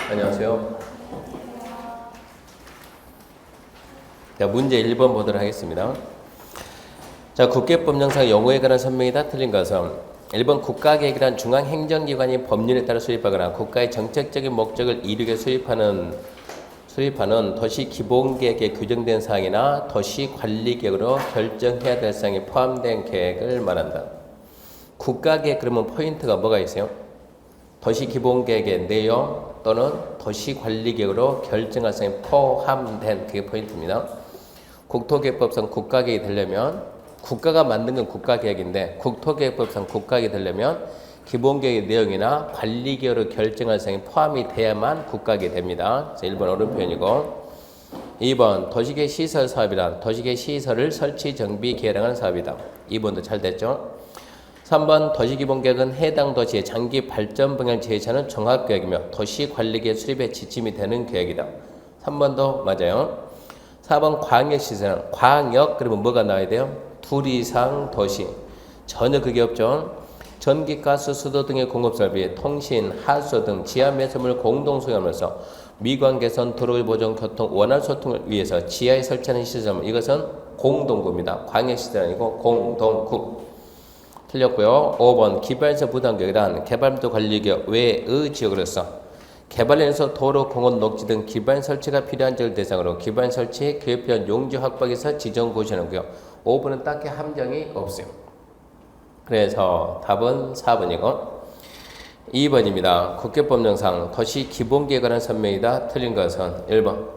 안녕하세요. 자, 문제 1번 보도록 하겠습니다. 자, 국계법령상 용어에 관한 설명이 다 틀린 것은 1번 국가계획이란 중앙행정기관이 법률에 따라 수립하거나 국가의 정책적인 목적을 이루게 수립하는 도시기본계획에 규정된 사항이나 도시관리계획으로 결정해야 될 사항이 포함된 계획을 말한다. 국가계획 그러면 포인트가 뭐가 있어요? 도시기본계획의 내용 또는 도시관리계획으로 결정할 사항이 포함된 그게 포인트입니다. 국토계획법상 국가계획이 되려면 국가가 만든 건 국가계획인데 국토계획법상 국가계획이 되려면 기본계획의 내용이나 관리계획으로 결정할 사항이 포함이 돼야만 국가계획이 됩니다. 1번 옳은 표현이고 2번 도시계획 시설 사업이란 도시계획 시설을 설치, 정비, 개량하는 사업이다. 2번도 잘 됐죠. 3번 도시기본계획은 해당 도시의 장기 발전 방향을 제시하는 종합계획이며 도시관리계획 수립의 지침이 되는 계획이다. 3번도 맞아요. 4번 광역시설은 광역 그러면 뭐가 나와야 돼요? 둘 이상 도시. 전혀 그게 없죠. 전기, 가스, 수도 등의 공급설비, 통신, 하수 등 지하 매설물 공동 소유하면서 미관 개선, 도로의 보존, 교통, 원활 소통을 위해서 지하에 설치하는 시설물. 이것은 공동구입니다. 광역시설 아니고 공동구. 틀렸고요. 5번 기반시설 부담계획이란 개발도 관리계획 외의 지역으로서 개발에서 도로, 공원, 녹지 등 기반 설치가 필요한 지역을 대상으로 기반 설치에 교육 필요한 용지 확보하기 위해서 지정 고시하는고요. 5번은 딱히 함정이 없어요. 그래서 답은 4번이고 2번입니다. 국계법령상 도시기본계획에 관한 설명이다. 틀린 것은 1번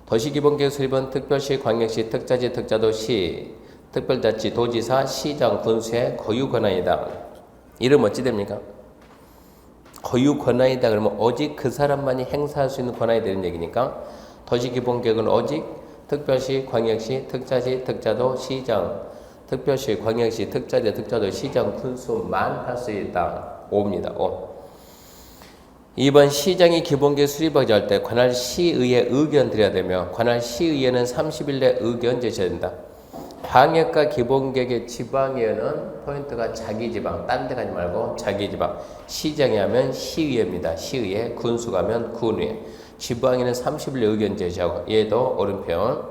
도시기본계획 수립은 특별시, 광역시, 특자지, 특자도시, 특별자치, 도지사, 시장, 군수의 고유 권한이다. 이름 어찌 됩니까? 고유 권한이다 그러면 오직 그 사람만이 행사할 수 있는 권한이 되는 얘기니까 도시기본계획은 오직 특별시, 광역시, 특자시, 특자도, 시장, 특별시, 광역시, 특자지, 특자도, 시장, 군수만 할 수 있다. 5입니다. 5. 2번 시장이 기본계획 수립하지 할 때 관할 시의회 의견 드려야 되며 관할 시의회는 30일 내 의견 제시해야 된다. 광역과 기본계획의 지방의회는 포인트가 자기 지방, 딴 데 가지 말고 자기 지방. 시장이 하면 시의회입니다. 시의회, 군수가 하면 군의회. 지방에는 30일 의견 제시하고 얘도 옳은 표현.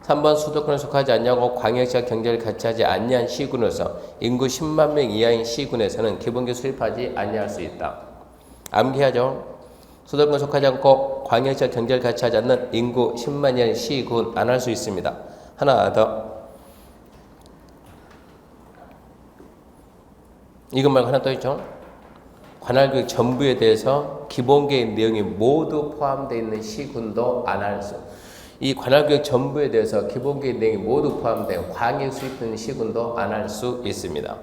3번 수도권에 속하지 않냐고 광역시와 경제를 같이 하지 않냐한 시군에서 인구 10만 명 이하인 시군에서는 기본계획 수립하지 않냐할 수 있다. 암기하죠. 수도권에 속하지 않고 광역시와 경제를 같이 하지 않는 인구 10만 이하인 시군 안 할 수 있습니다. 하나 더. 이것 말고 하나 더 있죠. 관할교육 전부에 대해서 기본계획 내용이 모두 포함되어 있는 시군도 안 할 수. 이 관할교육 전부에 대해서 기본계획 내용이 모두 포함된 광역 수립된 시군도 안 할 수 있습니다.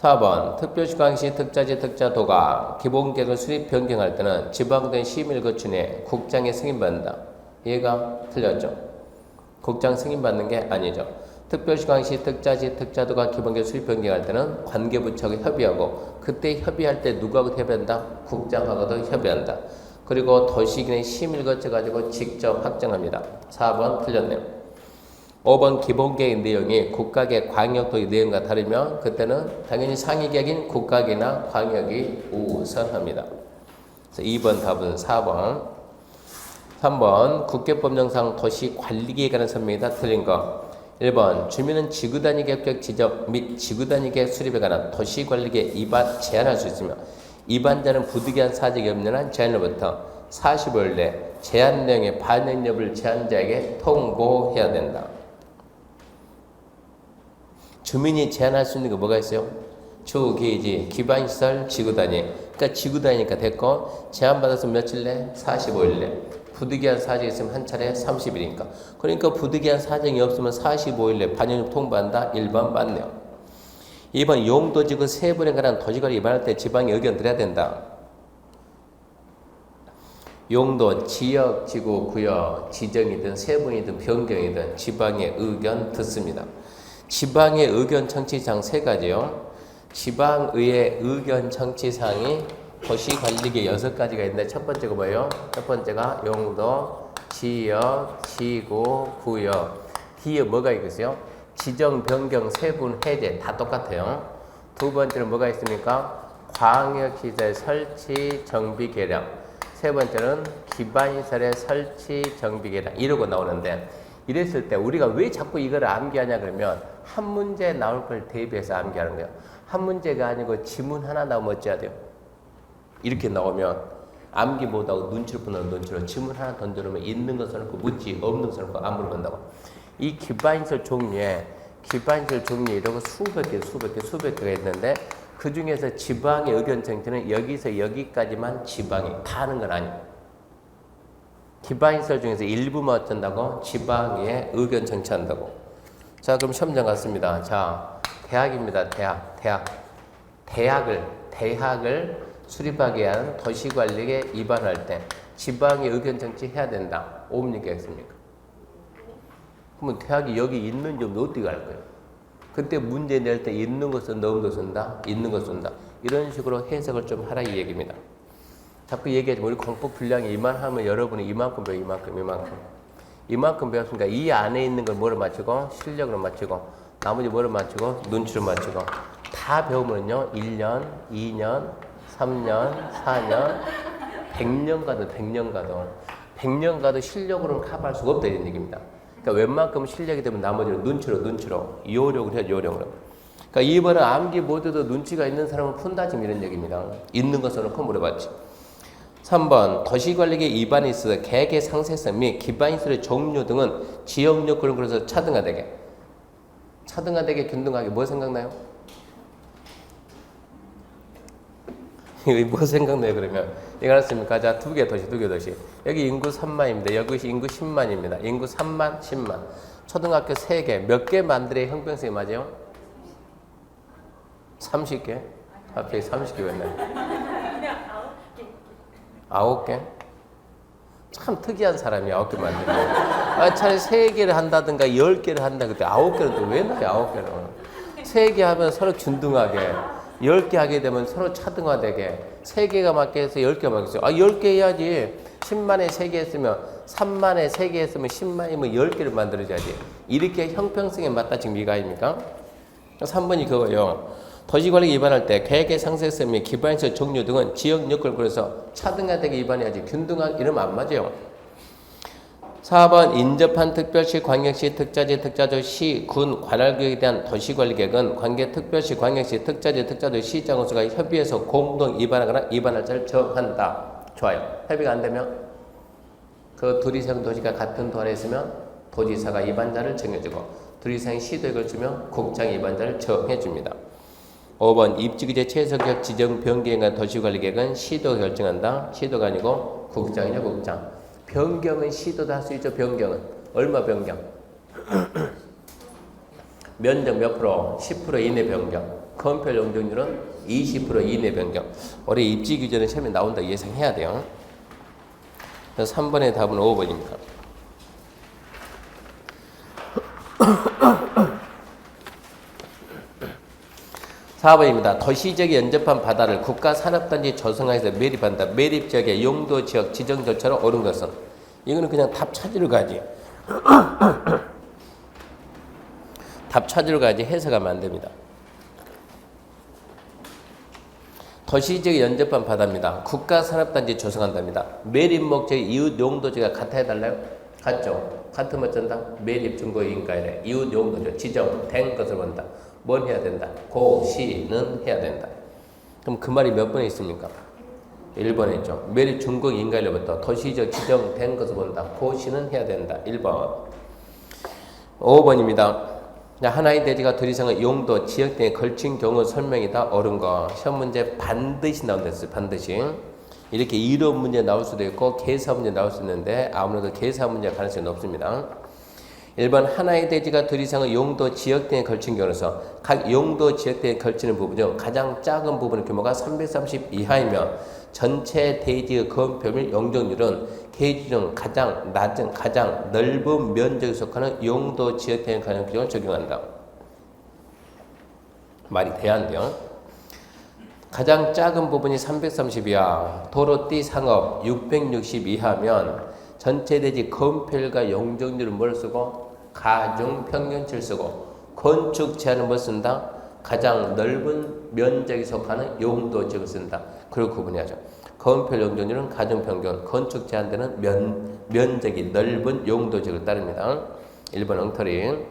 4번 특별시, 광역시, 특자지, 특자도가 기본계획을 수립 변경할 때는 지방된 심의를 거치네 국장의 승인받는다. 얘가 틀렸죠. 국장 승인받는 게 아니죠. 특별시, 광역시, 특자지, 특자도가 기본계획 수립 변경할 때는 관계부처하고 협의하고 그때 협의할 때 누구하고 협의한다? 국장하고도 협의한다. 그리고 도시기관의 심의를 거쳐가지고 직접 확정합니다. 4번 틀렸네요. 5번 기본계획 내용이 국가계획 광역도의 내용과 다르면 그때는 당연히 상위계획인 국가계획이나 광역이 우선합니다. 그래서 2번 답은 4번. 3번 국계법령상 도시관리계획에 관한 설명이 다 틀린 거. 1번 주민은 지구단위 계획적 지적 및 지구단위 계획 수립에 관한 도시관리계획 위반 제한할 수 있으며 위반자는 부득이한 사정이 없는 한 제한으로부터 45일 내 제한 내용의 반영 여부를 제한자에게 통보해야 된다. 주민이 제한할 수 있는 게 뭐가 있어요? 주기지, 기반시설, 지구단위. 그러니까 지구단위니까 됐고 제한받아서 며칠 내? 45일 내. 부득이한 사정이 있으면 한 차례 30일이니까. 그러니까 부득이한 사정이 없으면 45일 내 반영을 통보한다. 1번 맞네요. 2번 용도지구 세분에 관한 도시관리 위반할 때 지방에 의견 드려야 된다. 용도, 지역, 지구, 구역, 지정이든 세분이든 변경이든 지방의 의견 듣습니다. 지방의 의견 청취사항 3가지요. 지방의회 의견 청취사항이 도시관리계획 6가지가 있는데 첫 번째가 뭐예요? 첫 번째가 용도, 지역, 지구, 구역. 뒤에 뭐가 있겠어요? 지정, 변경, 세분, 해제 다 똑같아요. 두 번째는 뭐가 있습니까? 광역시설 설치, 정비, 개량. 세 번째는 기반시설의 설치 정비 계획 이러고 나오는데 이랬을 때 우리가 왜 자꾸 이걸 암기하냐 그러면 한 문제 나올 걸 대비해서 암기하는 거예요. 한 문제가 아니고 지문 하나 나오면 어찌해야 돼요? 이렇게 나오면 암기 못하고 눈치를 보는 눈치로 지문 하나 던져놓으면 있는 거 써놓고 묻지 없는 거 써놓고 안 물어본다고. 이 기반시설 종류에 이러고 수백 개가 있는데 그 중에서 지방의 의견 정치는 여기서 여기까지만 지방이 다 하는 건 아니에요. 기반시설 중에서 일부만 어쩐다고? 지방의 의견 정치한다고. 자, 그럼 시험장 갔습니다. 자, 대학입니다. 대학을 수립하기 위한 도시관리에 입안할 때 지방의 의견 정치해야 된다. 옵니까? 했습니까? 그러면 대학이 여기 있는지 없는지 어떻게 알 거예요? 그때 문제 낼 때 있는 거 쓴다, 없는 거 쓴다, 있는 거 쓴다. 이런 식으로 해석을 좀 하라 이 얘기입니다. 자꾸 얘기하지만 우리 공법 분량이 이만하면 여러분이 이만큼 배워, 이만큼 배웠으니까 이 안에 있는 걸 뭐로 맞추고 실력으로 맞추고 나머지 뭐로 맞추고 눈치로 맞추고 다 배우면요 1년, 2년, 3년, 4년, 100년 가도 실력으로는 커버할 수가 없다 이런 얘기입니다. 그러니까 웬만큼 실력이 되면 나머지는 눈치로 요령을 해야죠. 요령으로. 그러니까 이번에 암기 모드도 눈치가 있는 사람은 푼다 지금 이런 얘기입니다. 있는 거 써놓고 물어봤지. 3번 도시관리계 입안에 있어서 계획의 상세성 및 기반시설의 종류 등은 지역 요건을 그래서 차등화되게 균등하게 뭐 생각나요? 뭐 생각나요 그러면? 이거 알았습니까? 자, 두 개 도시. 여기 인구 3만입니다. 여기 인구 10만입니다. 인구 3만, 10만. 초등학교 3개. 몇 개 만들어야 형평성이 맞아요? 30개? 앞에 30개 왜 9개? 참 특이한 사람이 9개 만드는 거예요. 차라리 3개를 한다든가 10개를 한다 그때 9개를 또 왜 넣어요? 9개를. 3개 하면 서로 균등하게 10개 하게 되면 서로 차등화되게 3개가 맞게 해서 10개 맞게 했어요. 10개 해야지. 10만에 3개 했으면 3만에 3개 했으면 10만이면 10개를 만들어줘야지. 이렇게 형평성에 맞다 지금 이거 아닙니까? 3번이 그거예요. 도시관리 입안할 때 계획의 상세성 및 기반시설 종류 등은 지역 요건을 그래서 차등화되게 입안해야지 균등하게 이러면 안 맞아요. 4번 인접한 특별시, 광역시, 특자지, 특자도, 시, 군, 관할구역에 대한 도시관리계획은 관계 특별시, 광역시, 특자지, 특자도, 시장원수가 협의해서 공동 입안하거나 입안할자를 정한다. 좋아요. 협의가 안 되면 그 둘 이상 도시가 같은 도안에 있으면 도지사가 입안자를 정해주고 둘 이상의 시도에 걸치면 국장이 입안자를 정해줍니다. 5번 입지규제 최소격 지정 변경과 도시관리계획은 시도가 결정한다. 시도가 아니고 국장이냐 국장. 변경은 시도도 할 수 있죠. 변경은 얼마 변경? 면적 몇 프로? 10% 이내 변경. 건폐 용적률은 20% 이내 변경. 올해 입지규제는 처음에 나온다 예상해야 돼요. 그래서 3번의 답은 5번입니다. 4번입니다. 도시지역에 연접한 바다를 국가산업단지 조성하여서 매립한다. 매립지역의 용도지역 지정 절차로 옳은 것은? 이거는 그냥 답 찾으러 가지. 답 찾으러 가지 해석하면 안 됩니다. 도시지역에 연접한 바다입니다. 국가산업단지 조성한답니다. 매립 목적의 이웃 용도지가 같아야 달라요? 같죠? 같으면 어쩐다? 매립 증거 인가이래. 이웃 용도지 지정된 것을 본다. 뭔 해야 된다? 고시는 해야 된다. 그럼 그 말이 몇 번에 있습니까? 1번에 있죠. 매립 중국 인가일로부터 도시적 지정된 것을 본다. 고시는 해야 된다. 1번. 5번입니다. 하나의 대지가 둘 이상의 용도, 지역 등에 걸친 경우 설명이다. 옳은 거. 시험 문제 반드시 나온댔어요. 반드시. 이렇게 이론 문제 나올 수도 있고 계산 문제 나올 수 있는데 아무래도 계산 문제 가능성이 높습니다. 1번 하나의 대지가 둘 이상의 용도 지역 등에 걸친 경우로서 각 용도 지역 등에 걸치는 부분 중 가장 작은 부분의 규모가 330 이하이며 전체 대지의 건폐율 용적률은 대지 중 가장 낮은 가장 넓은 면적에 속하는 용도 지역 등에 관한 규정을 적용한다. 말이 돼야 안 돼요. 가장 작은 부분이 330 이하, 도로띠 상업 660 이하면 전체 대지 건폐율과 용적률은 뭘 쓰고? 가중 평균치를 쓰고 건축 제한은 뭘 쓴다? 가장 넓은 면적에 속하는 용도 지역을 쓴다. 그걸 구분해야죠. 건폐 용적률은 가중평균, 건축 제한되는 면적이 넓은 용도지역을 따릅니다. 1번 엉터리.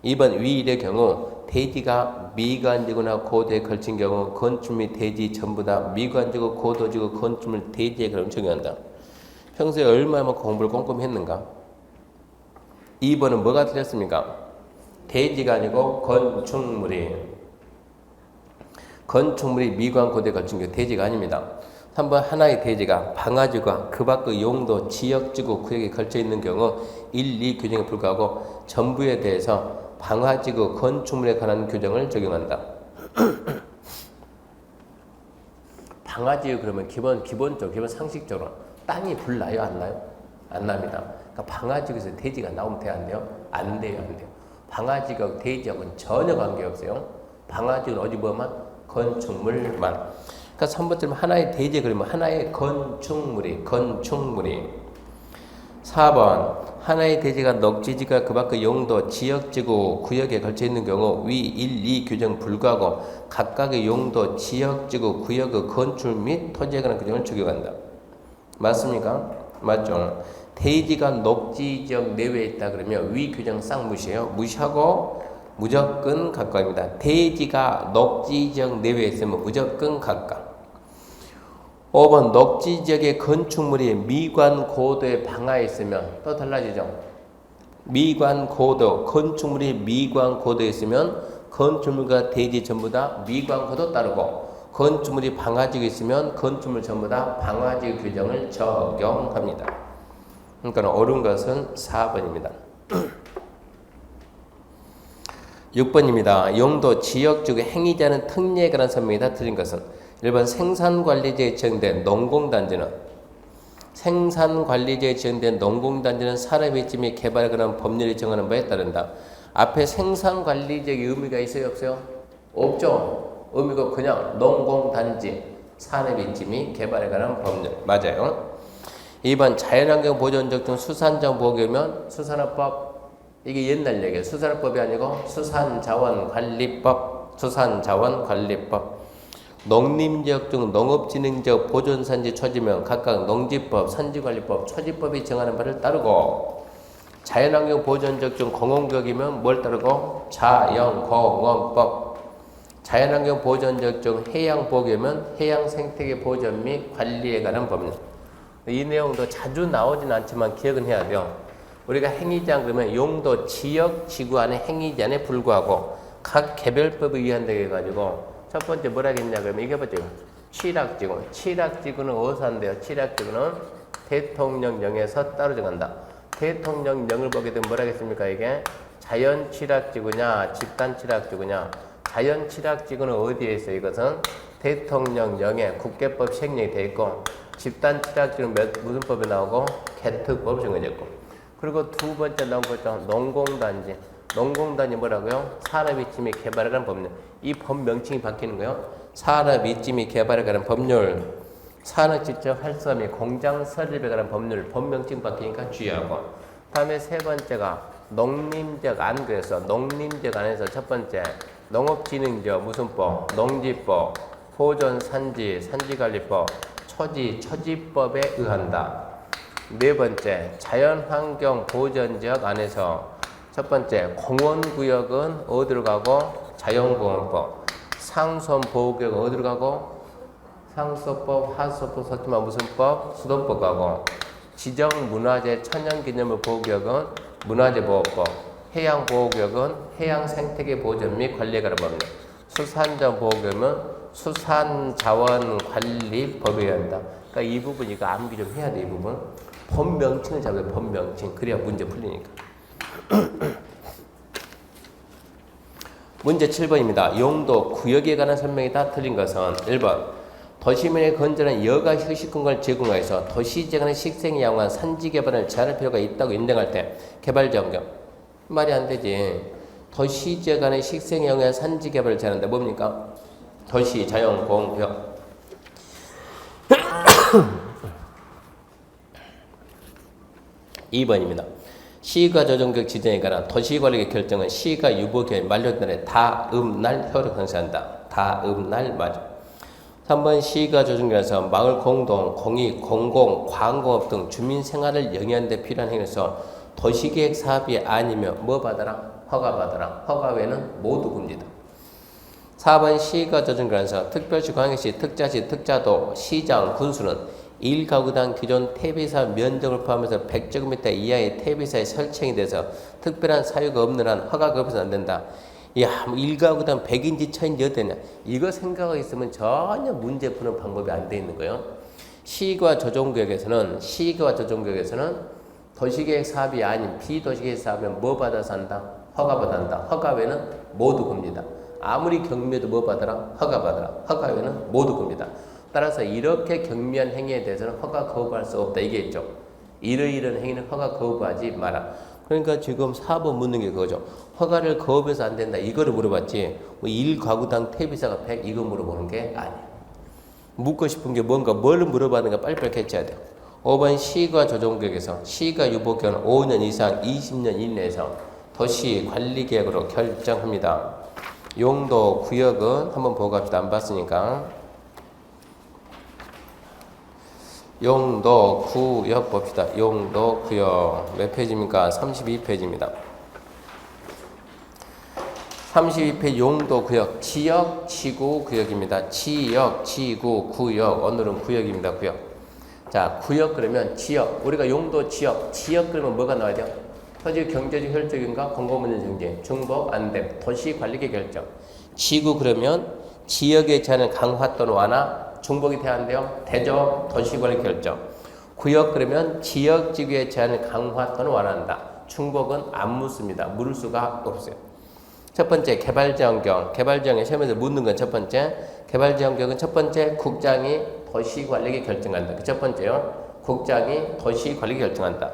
2번 위일의 경우 대지가 미관지구나 고도에 걸친 경우 건축 및 대지 전부 다 미관지구, 고도지구, 건축 및 대지에 그럼 적용한다. 평소에 얼마나 공부를 꼼꼼히 했는가? 2번은 뭐가 틀렸습니까? 대지가 아니고 건축물이. 건축물이 미관, 고도에 걸친 경우 대지가 아닙니다. 3번 하나의 대지가 방화지구와 그 밖의 용도, 지역지구, 구역에 걸쳐 있는 경우 1, 2 규정에 불과하고 전부에 대해서 방화지구, 건축물에 관한 규정을 적용한다. 방화지구 그러면 기본 상식적으로 땅이 불 나요, 안 나요? 안 납니다. 그러니까 방화지구에서 대지가 나오면 돼요, 안 돼요? 안 돼요, 안 돼요. 방화지구하고 대지하고는 전혀 관계없어요. 방화지구는 어디 뭐만? 건축물만. 그러니까 3번쯤 하나의 대지 그러면 하나의 건축물이. 4번 하나의 대지가 넉지지가 그 밖의 용도, 지역지구, 구역에 걸쳐 있는 경우 위 1, 2 규정 불가하고 각각의 용도, 지역지구, 구역의 건축 및 토지에 관한 규정을 적용한다. 맞습니까? 맞죠? 대지가 녹지지역 내외에 있다 그러면 위 규정 싹 무시해요. 무시하고 무조건 각각입니다. 대지가 녹지지역 내외에 있으면 무조건 각각. 5번 녹지지역의 건축물이 미관 고도에 방화해 있으면 또 달라지죠. 미관 고도, 건축물이 미관 고도에 있으면 건축물과 대지 전부 다 미관 고도 따르고 건축물이 방화지구에 있으면 건축물 전부 다 방화지구 규정을 적용합니다. 그러니까 옳은 것은 4번입니다. 6번입니다. 용도, 지역지구, 행위자는 특례에 관한 설명이 다 틀린 것은 1번 생산관리제에 지정된 농공단지는 산업일지 및 개발에 관한 법률이 정하는 바에 따른다. 앞에 생산관리적인 의미가 있어요, 없어요? 없죠. 의미가 그냥 농공단지, 산업일지 및 개발에 관한 법률. 맞아요. 2번 자연환경 보존적 등 수산자원 보호구역이면 수산업법. 이게 옛날 얘기예요. 수산업법이 아니고 수산자원관리법. 농림지역 중 농업진흥지역 보존산지 초지면 각각 농지법, 산지관리법, 초지법이 정하는 바를 따르고 자연환경 보존지역 중 공원구역이면 뭘 따르고 자연공원법. 자연환경 보존지역 중 해양보호구역이면 해양생태계 보존 및 관리에 관한 법률. 이 내용도 자주 나오진 않지만 기억은 해야 돼요. 우리가 행위제한 그러면 용도, 지역, 지구 안에 행위제한에 불구하고 각 개별법에 의한다 해가지고 첫 번째 뭐라 했냐 그러면 이게 뭐죠? 취락지구. 취락지구는 어디서 한대요? 취락지구는 대통령령에서 따로 정한다. 대통령령을 보게 되면 뭐라 하겠습니까? 이게 자연취락지구냐 집단취락지구냐. 자연취락지구는 어디에 있어요? 이것은 대통령령에 국계법 시행령이 되어 있고 집단취락지구는 무슨 법에 나오고? 개특법 정해져 있고. 그리고 두 번째 나온 거죠. 농공단지. 농공단이 뭐라고요? 산업일지 및 개발에 관한 법률. 이 법 명칭이 바뀌는 거예요. 산업일지 및 개발에 관한 법률. 산업지적 활성화 및 공장 설립에 관한 법률. 법 명칭 바뀌니까 주의하고. 다음에 세 번째가 농림적 안. 그래서 농림적 안에서 첫 번째 농업진흥적 무슨 법? 농지법, 보존산지, 산지관리법, 초지법에 의한다. 네 번째 자연환경 보존지역 안에서 첫 번째 공원구역은 어디로 가고? 자연공원법. 상선보호구역은 어디로 가고? 상수법, 하수법, 서투마 무슨 법? 수도법 가고. 지정문화재 천연기념물 보호구역은 문화재보호법. 해양보호구역은 해양생태계 보존 및 관리에 관한 법률. 수산자원 보호구역은 수산자원관리법에 의한다. 그러니까 이 부분 이거 암기 좀 해야 돼. 이 부분 법명칭을 잡아요. 법명칭. 그래야 문제 풀리니까. 문제 7번입니다. 용도, 구역에 관한 설명이 다 틀린 것은 1번 도시민의 건전한 여가 휴식 공간을 제공하여서 도시지역 간의 식생에 양호한 산지 개발을 제한할 필요가 있다고 인정할 때 개발정경. 말이 안 되지. 도시지역 간의 식생에 양호한 산지 개발을 제한한다. 뭡니까? 도시, 자연, 공원, 구역. 2번입니다. 시가 조정적 지정에 관한 도시관리의 결정은 시가 유보기한 만료날에 다음날 효력을 행사한다. 다음날 맞아. 3번 시가 조정계에서 마을 공동, 공익, 공공, 광공업 등 주민 생활을 영위하는 데 필요한 행위에서 도시계획 사업이 아니면 뭐 받아라? 허가 받아라. 허가 외에는 모두 금지다. 4번 시가 조정계에서 특별시, 광역시, 특자시, 특자도, 시장, 군수는 1가구당 기존 퇴비사 면적을 포함해서 100제곱미터 이하의 퇴비사에 설정이 돼서 특별한 사유가 없는 한 허가가 없어서는 안 된다. 야, 1가구당 100인지 1000인지 어떠냐. 이거 생각하고 있으면 전혀 문제 푸는 방법이 안 돼 있는 거예요. 시가 조정구역에서는 도시계획 사업이 아닌 비도시계획 사업은 뭐 받아서 한다? 허가 받아 한다. 허가 외에는 모두 금지다. 아무리 경미해도 뭐 받아라? 허가 받아라. 허가 외에는 모두 금지다. 따라서 이렇게 경미한 행위에 대해서는 허가 거부할 수 없다. 이게 있죠. 이러이러한 행위는 허가 거부하지 마라. 그러니까 지금 4번 묻는 게 그거죠. 허가를 거부해서 안 된다. 이거를 물어봤지. 뭐 1가구당 퇴비사가 100 이거 물어보는 게 아니야. 묻고 싶은 게 뭔가 뭘 물어봤는가 빨리빨리 캐치해야 돼요. 5번 시가 조정구역에서 시가 유보기간 5년 이상 20년 이내에서 도시 관리계획으로 결정합니다. 용도 구역은 한번 보고 갑시다. 안 봤으니까. 용도 구역 봅시다. 용도 구역 몇 페이지입니까? 32페이지입니다. 32페이지 용도 구역 지역, 지구, 구역입니다. 지역, 지구, 구역. 오늘은 구역입니다. 구역. 자, 구역 그러면 지역. 우리가 용도 지역 그러면 뭐가 나와야 돼요? 토지 경제적 혈적인가? 공공문제 정지. 중복 안됨. 도시 관리계 결정. 지구 그러면 지역의 제한을 강화 또는 완화. 중복이 돼야 한대요. 대조 도시관리 결정. 구역 그러면 지역지구의 제한을 강화 또는 완화한다. 중복은 안 묻습니다. 물을 수가 없어요. 첫 번째 개발지원경. 개발지원경 시험에서 묻는 건 첫 번째. 개발지원경은 첫 번째 국장이 도시관리계 결정한다. 그 첫 번째요. 국장이 도시관리계 결정한다.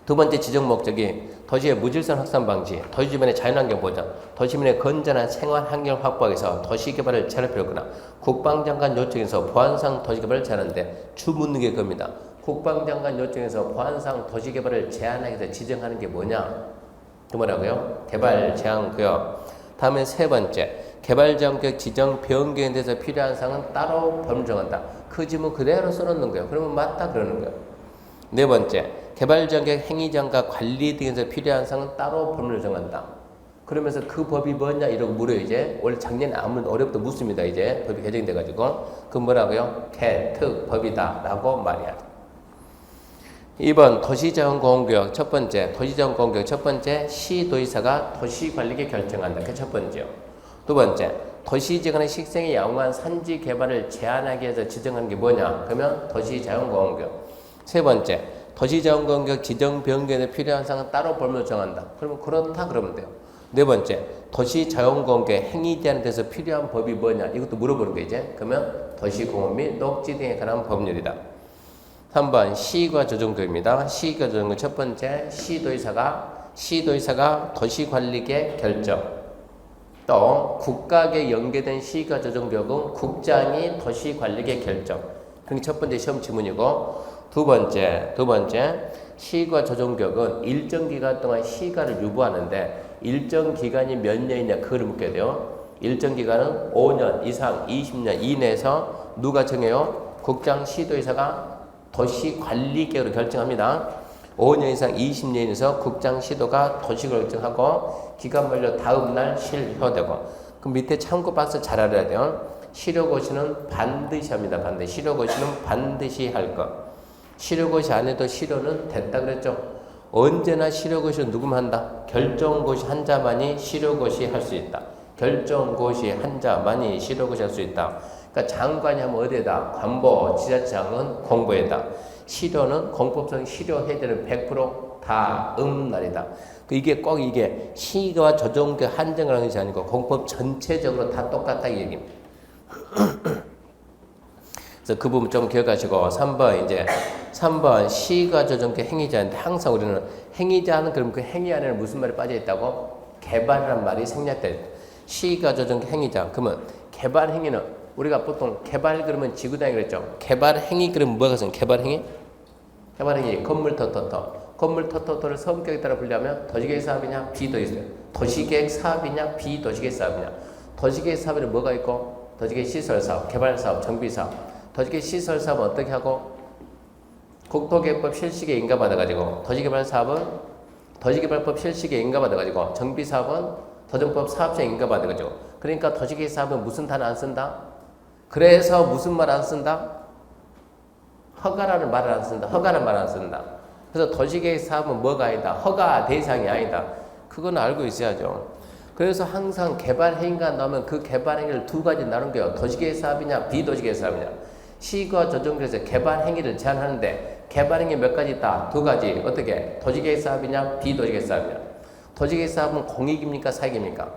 두 번째 지정 목적이 도시의 무질서 확산 방지, 도시 주변의 자연환경 보장, 도시 주변의 건전한 생활 환경을 확보하기 위해서 도시 개발을 제한할 필요가 있거나 국방장관 요청에서 보안상 도시 개발을 제한하는데 주 묻는 게 겁니다. 국방장관 요청에서 보안상 도시 개발을 제한하기 위해서 지정하는 게 뭐냐? 그 뭐라고요? 개발 제한 구역. 다음에 세 번째 개발 제한 구역 지정 변경에 대해서 필요한 사항은 따로 법률 정한다. 그 지문 그대로 써놓는 거예요. 그러면 맞다 그러는 거예요. 네 번째 개발지원계획 행위장과 관리 등에서 필요한 사항은 따로 법률을 정한다. 그러면서 그 법이 뭐냐 이러고 물어요. 이제 원래 작년에 아무 어렵도 묻습니다. 이제 법이 개정이 돼가지고 그 뭐라고요? 개특법이다 라고 말해야 돼. 2번 도시자원공원구역 첫 번째 도시자원공원구역 첫 번째 시도의사가 도시관리계 결정한다. 그게 첫 번째요. 두 번째 도시지간의 식생이 양호한 산지 개발을 제한하기 위해서 지정하는 게 뭐냐? 그러면 도시자원공원구역. 세 번째 도시자원공원구역 지정 변경에 필요한 사항은 따로 법률로 정한다. 그러면 그렇다 그러면 돼요. 네 번째 도시자원공원구역 행위 제한에 대해서 필요한 법이 뭐냐? 이것도 물어보는 거 이제. 그러면 도시공원 및 녹지 등에 관한 법률이다. 3번 시가 조정구역입니다. 시가 조정구역 첫 번째 시도의사가 도시관리계 결정. 또 국가계 연계된 시가 조정구역은 국장이 도시관리계 결정. 그게 첫 번째 시험 지문이고 두 번째 시가 조정구역은 일정 기간 동안 시가를 유보하는데 일정 기간이 몇 년이냐 그걸 묻게 돼요. 일정 기간은 5년 이상 20년 이내에서 누가 정해요? 국장 시도의사가 도시관리계획으로 결정합니다. 5년 이상 20년 이내에서 국장 시도가 도시계획을 결정하고 기간 만료 다음 날 실효되고. 그럼 밑에 참고 박스 잘 알아야 돼요. 실효고시는 반드시 합니다. 실효고시는 반드시 할 것. 실효고시 안 해도 실효는 됐다 그랬죠. 언제나 실효고시는 누구만 한다? 결정고시 한 자만이 실효고시 할 수 있다. 결정고시 한 자만이 실효고시 할 수 있다. 그러니까 장관이 하면 어디에다? 관보, 지자체장은 공보에다. 실효는 공법상 실효해야 되는 100% 다음 날이다. 이게 꼭 이게 시가 조정구역 한정을 하는 것이 아니고 공법 전체적으로 다 똑같다 이 얘기입니다. 그래서 그 부분 좀 기억하시고 3번 시가 조정구역 행위자인데 항상 우리는 행위자는 그럼 그 행위 안에는 무슨 말이 빠져 있다고? 개발이란 말이 생략돼. 시가 조정구역 행위자 그러면 개발 행위는 우리가 보통 개발 그러면 지구단위 그랬죠. 개발 행위 그러면 뭐가 있어요? 개발 행위? 개발 행위 건물 터터터를 성격에 따라 분류하면 도시계획 사업이냐 비도시계획 도시계획 사업이냐 비도시계획 사업이냐 도시계획 사업에는 뭐가 있고? 도시계획 시설사업, 개발사업, 정비사업. 도시계획 시설사업은 어떻게 하고? 국토개혁법 실시에 인가받아가지고, 도시개발사업은 도시개발법 실시에 인가받아가지고, 정비사업은 도정법 사업자에 인가받아가지고. 그러니까 도시계획 사업은 무슨 단어 안 쓴다? 그래서 무슨 말 안 쓴다? 허가라는 말을 안 쓴다. 허가라는 말을 안 쓴다. 그래서 도시계획 사업은 뭐가 아니다? 허가 대상이 아니다. 그건 알고 있어야죠. 그래서 항상 개발행위가 나오면 그 개발행위를 두 가지 나눈 거예요. 도시계획 사업이냐, 비도시계획 사업이냐. 시가 조정구에서 개발행위를 제한하는데 개발행위 몇 가지 있다? 두 가지. 어떻게? 도시계획 사업이냐, 비도시계획 사업이냐. 도시계획 사업은 공익입니까, 사익입니까?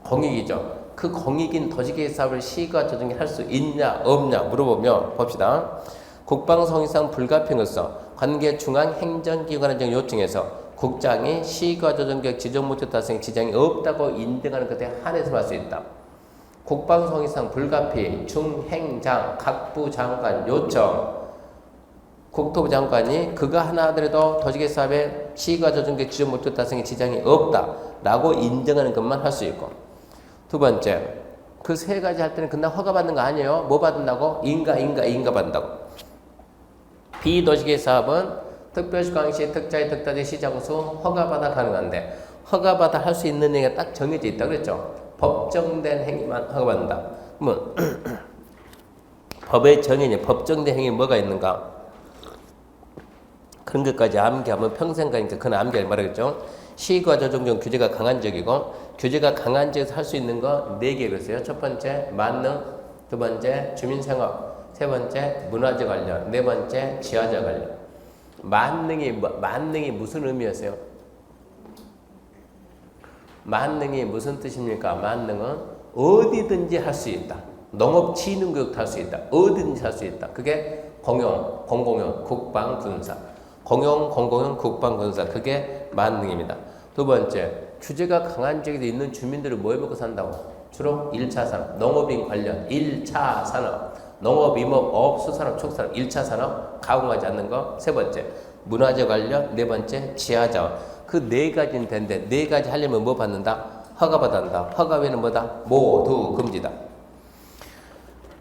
공익이죠. 그 공익인 도시계획 사업을 시가 조정이 할 수 있냐, 없냐 물어보면 봅시다. 국방성의상 불가피행으로서 관계 중앙행정기관의 요청에서 국장이 시가 조정계획 지정 목적 달성에 지장이 없다고 인정하는 것에 한해서 할 수 있다. 국방성의상 불가피, 중행장, 각부 장관 요청, 국토부 장관이 그거 하나 하더라도 도시계획 사업에 시가 조정계획 지정 목적 달성에 지장이 없다라고 인정하는 것만 할 수 있고. 두 번째, 그 세 가지 할 때는 그날 허가 받는 거 아니에요. 뭐 받는다고? 인가 받는다고. 비도시계획 사업은 특별시광시, 특자의, 특단의 시장수 허가받아 가능한데 허가받아 할 수 있는 행위가 딱 정해져 있다 그랬죠. 법정된 행위만 허가받는다. 뭐 법에 정해진 법정된 행위 뭐가 있는가? 그런 것까지 암기하면 평생 가니까 그건 암기할 말이겠죠. 시과 조정적 규제가 강한 지역이고 규제가 강한 지역에서 할 수 있는 거 4개 그랬어요. 첫 번째 만능, 두 번째 주민생활, 세 번째 문화재 관련, 네 번째 지하재 관련. 만능이 무슨 의미였어요? 만능이 무슨 뜻입니까? 만능은 어디든지 할 수 있다. 농업진흥교육도 할 수 있다. 어디든지 할 수 있다. 그게 공공용, 국방, 군사. 공공용, 국방, 군사. 그게 만능입니다. 두 번째, 규제가 강한 지역에 있는 주민들은 뭐 해먹고 산다고? 주로 1차 산업, 농업인 관련 1차 산업. 농업, 임업, 어업, 수산업, 축산업, 1차 산업, 가공하지 않는 거. 세 번째, 문화재 관련. 네 번째, 지하자원. 그 네 가지는 되는데, 네 가지 하려면 뭐 받는다? 허가 받는다. 허가 외에는 뭐다? 모두 금지다.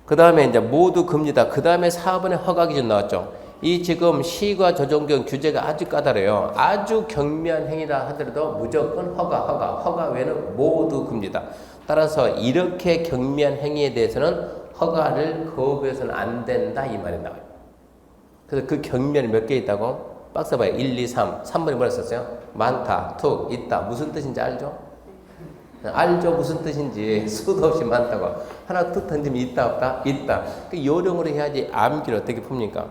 그 다음에 이제 모두 금지다. 그 다음에 4번에 허가 기준 나왔죠. 이 지금 시과 조정경 규제가 아주 까다로워요. 아주 경미한 행위라 하더라도 무조건 허가 외에는 모두 금지다. 따라서 이렇게 경미한 행위에 대해서는 허가를 거부해서는 안 된다 이 말이 나와요. 그래서 그 경면이 몇 개 있다고? 박스 봐요. 1, 2, 3. 3번에 뭐라 썼어요? 많다, 툭, 있다. 무슨 뜻인지 알죠? 알죠? 무슨 뜻인지. 수도 없이 많다고. 하나 툭 던지면 있다 없다? 있다. 그 요령으로 해야지 암기를 어떻게 풉니까?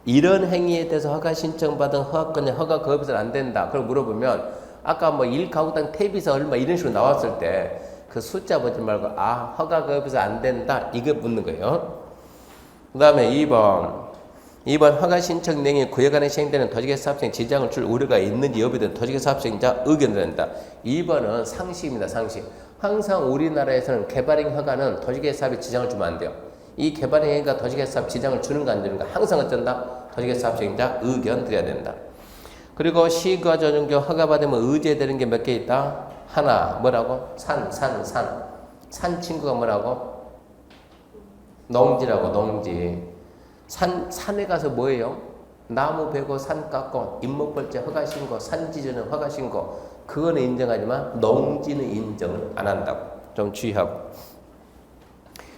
이런 행위에 대해서 허가 신청받은 허가권에 허가 거부해서는 안 된다. 그걸 물어보면 아까 뭐 1가구당 퇴비서 얼마 이런 식으로 나왔을 때 그 숫자 보지 말고 허가 거부해서 안 된다 이거 묻는 거예요. 그 다음에 2번 허가 신청 내용이 구역 안에 시행되는 도시계획 사업장에 지장을 줄 우려가 있는지 여부에 대한 도시계획 사업자인자 의견을 낸다. 2번은 상식입니다. 상식. 항상 우리나라에서는 개발행 허가는 도시계획 사업에 지장을 주면 안 돼요. 이 개발행위가 도시계획 사업 지장을 주는가 안 주는가 항상 어쩐다? 도시계획 사업자인자 의견 드려야 된다. 그리고 시가 조정교 허가받으면 의제되는 게 몇 개 있다? 하나, 뭐라고? 산 친구가 뭐라고? 농지라고, 농지. 산에 가서 뭐예요? 나무 베고 산 깎고 임목벌제 허가 신고, 산지전은 허가 신고. 그거는 인정하지만 농지는 인정을 안 한다고. 좀 주의하고.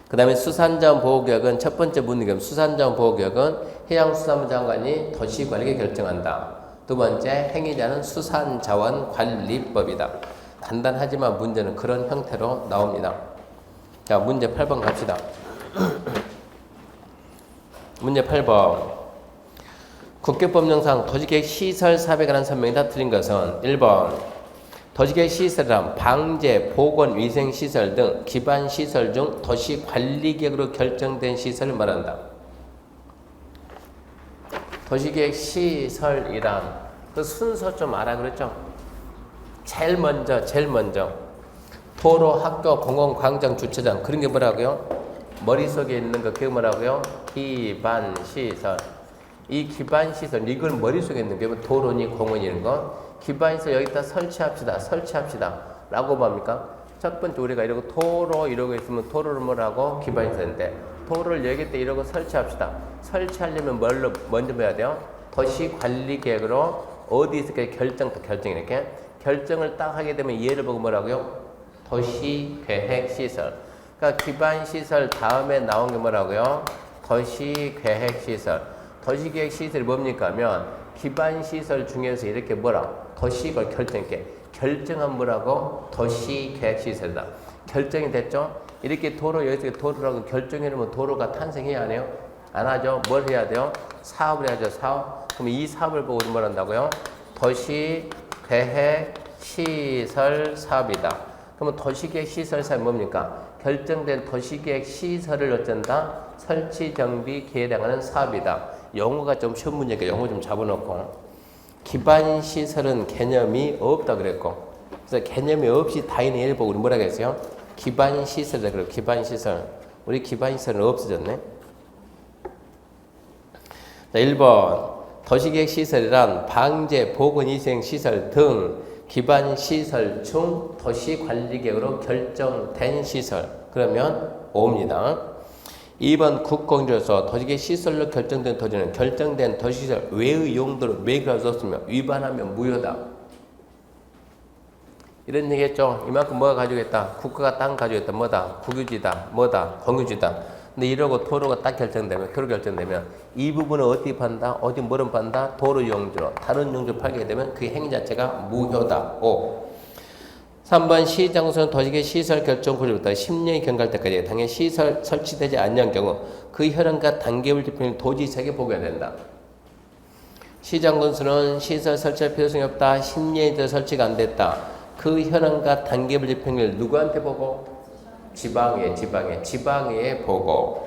그 다음에 수산자원 보호구역은 첫 번째 문의금 수산자원 보호구역은 해양수산부 장관이 도시관리에 결정한다. 두 번째 행위자는 수산자원관리법이다. 간단하지만 문제는 그런 형태로 나옵니다. 자, 문제 8번 갑시다. 문제 8번. 국교법령상 도시계획 시설 사업에 관한 설명이 다 틀린 것은 1번 도시계획 시설이란 방제, 보건, 위생시설 등 기반시설 중 도시관리계획으로 결정된 시설을 말한다. 도시계획 시설이란 그 순서 좀 알아 그랬죠? 제일 먼저 도로, 학교, 공원, 광장, 주차장 그런 게 뭐라고요? 머릿속에 있는 거 그게 뭐라고요? 기반시설. 이 기반시설 이걸 머릿속에 있는 게 도로니 공원이 이런 거 기반시설 여기다 설치합시다 라고 뭡니까? 첫 번째 우리가 이러고 도로 이러고 있으면 도로를 뭐라고? 기반시설인데 도로를 여기 때 이러고 설치합시다. 설치하려면 뭘로 먼저 해야 돼요? 도시관리계획으로 어디 있을까 결정 이렇게 결정을 딱 하게 되면 얘를 보고 뭐라고요? 도시계획시설. 그러니까 기반시설 다음에 나온 게 뭐라고요? 도시계획시설. 도시계획시설이 뭡니까 하면 기반시설 중에서 이렇게 뭐라? 도시걸 결정할게. 결정한 뭐라고? 도시계획시설이다. 결정이 됐죠? 이렇게 도로 여기서 도로라고 결정해놓으면 도로가 탄생해야 하네요? 안 하죠? 뭘 해야 돼요? 사업을 해야죠. 사업. 그럼 이 사업을 보고 우리 뭘 한다고요? 도시계획시설 사업이다. 그러면 도시계획시설 사업이 뭡니까? 결정된 도시계획시설을 어쩐다? 설치, 정비, 계획하는 사업이다. 영어가 좀 쉬운 문제니까 영어 좀 잡아놓고 기반시설은 개념이 없다 그랬고 그래서 개념이 없이 다인의 예를 보고 우리 뭐라고 했어요? 기반시설이라 그래요. 기반시설. 우리 기반시설은 없어졌네. 자, 1번 도시계획시설이란 방제, 보건위생시설 등 기반시설 중 도시관리계획으로 결정된 시설. 그러면 5입니다. 2번 국공조서 도시계획시설로 결정된 토지는 결정된 도시시설 외의 용도로 매입할 수 없으며 위반하면 무효다. 이런 얘기 했죠. 이만큼 뭐가 가지고 있다? 국가가 땅 가지고 있다. 뭐다? 국유지다. 뭐다? 공유지다. 근데 이러고 도로가 딱 결정되면, 도로 결정되면 이 부분을 어떻게 판다? 어디 뭐를 판다? 도로 용지로. 다른 용지로 팔게 되면 그 행위 자체가 무효다. 5. 3번 시장소는 도시계획 시설 결정 구조부터 10년이 경과할 때까지 당연히 시설 설치되지 않는 경우 그 현황과 단계별 지표를 도지사에게 보고해야 된다. 시장건수는 시설 설치할 필요성이 없다. 10년이 더 설치가 안 됐다. 그 현황과 단계별 지표를 누구한테 보고? 지방에 보고.